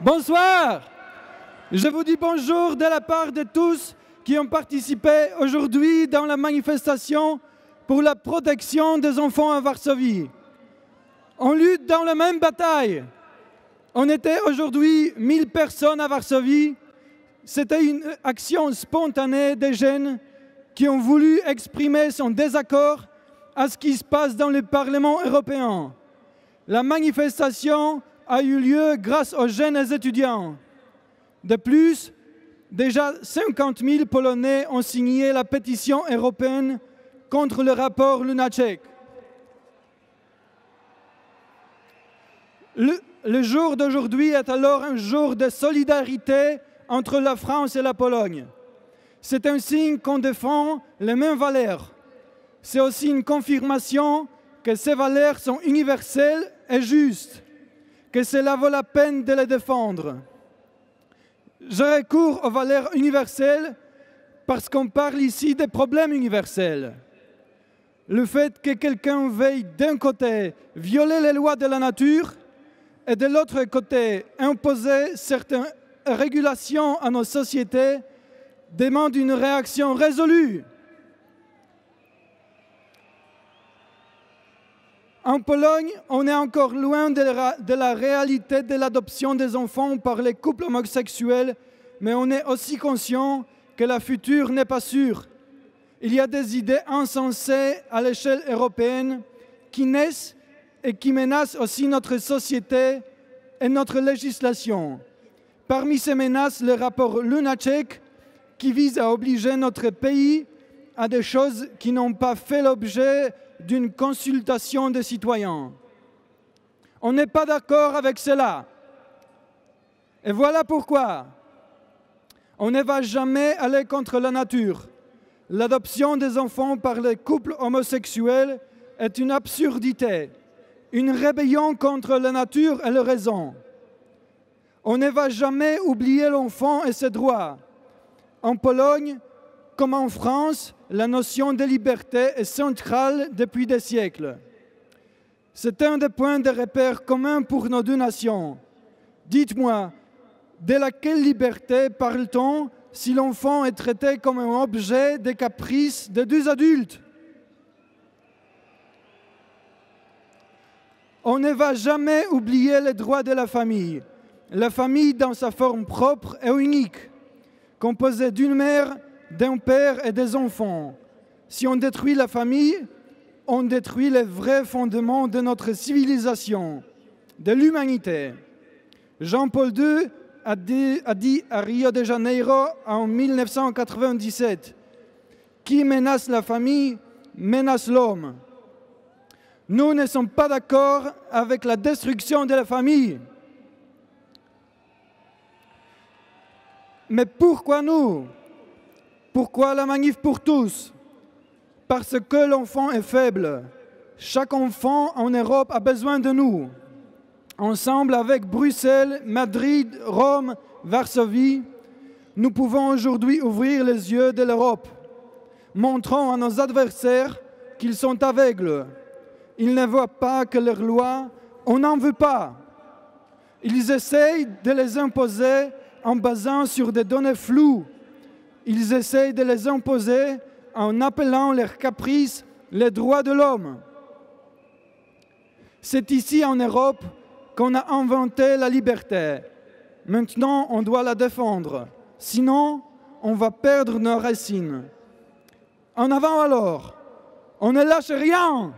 Bonsoir. Je vous dis bonjour de la part de tous qui ont participé aujourd'hui dans la manifestation pour la protection des enfants à Varsovie. On lutte dans la même bataille. On était aujourd'hui 1000 personnes à Varsovie. C'était une action spontanée des jeunes qui ont voulu exprimer son désaccord à ce qui se passe dans le Parlement européen. La manifestation a eu lieu grâce aux jeunes étudiants. De plus, déjà 50 000 Polonais ont signé la pétition européenne contre le rapport Lunacek. Le jour d'aujourd'hui est alors un jour de solidarité entre la France et la Pologne. C'est un signe qu'on défend les mêmes valeurs. C'est aussi une confirmation que ces valeurs sont universelles et justes, que cela vaut la peine de les défendre. Je recours aux valeurs universelles parce qu'on parle ici des problèmes universels. Le fait que quelqu'un veuille d'un côté violer les lois de la nature et de l'autre côté imposer certaines régulations à nos sociétés demande une réaction résolue. En Pologne, on est encore loin de la réalité de l'adoption des enfants par les couples homosexuels, mais on est aussi conscient que le futur n'est pas sûr. Il y a des idées insensées à l'échelle européenne qui naissent et qui menacent aussi notre société et notre législation. Parmi ces menaces, le rapport Lunacek, qui vise à obliger notre pays à des choses qui n'ont pas fait l'objet d'une consultation des citoyens. On n'est pas d'accord avec cela. Et voilà pourquoi. On ne va jamais aller contre la nature. L'adoption des enfants par les couples homosexuels est une absurdité, une rébellion contre la nature et la raison. On ne va jamais oublier l'enfant et ses droits. En Pologne, comme en France, la notion de liberté est centrale depuis des siècles. C'est un des points de repère communs pour nos deux nations. Dites-moi, de laquelle liberté parle-t-on si l'enfant est traité comme un objet de caprice de deux adultes? On ne va jamais oublier les droits de la famille. La famille, dans sa forme propre, est unique, composée d'une mère, d'un père et des enfants. Si on détruit la famille, on détruit les vrais fondements de notre civilisation, de l'humanité. Jean-Paul II a dit à Rio de Janeiro en 1997 « Qui menace la famille, menace l'homme ». Nous ne sommes pas d'accord avec la destruction de la famille. Mais pourquoi nous ? Pourquoi la manif pour tous? Parce que l'enfant est faible. Chaque enfant en Europe a besoin de nous. Ensemble avec Bruxelles, Madrid, Rome, Varsovie, nous pouvons aujourd'hui ouvrir les yeux de l'Europe. Montrons à nos adversaires qu'ils sont aveugles. Ils ne voient pas que leurs lois, on n'en veut pas. Ils essayent de les imposer en basant sur des données floues. Ils essayent de les imposer en appelant leurs caprices les droits de l'homme. C'est ici en Europe qu'on a inventé la liberté. Maintenant, on doit la défendre. Sinon, on va perdre nos racines. En avant alors, on ne lâche rien!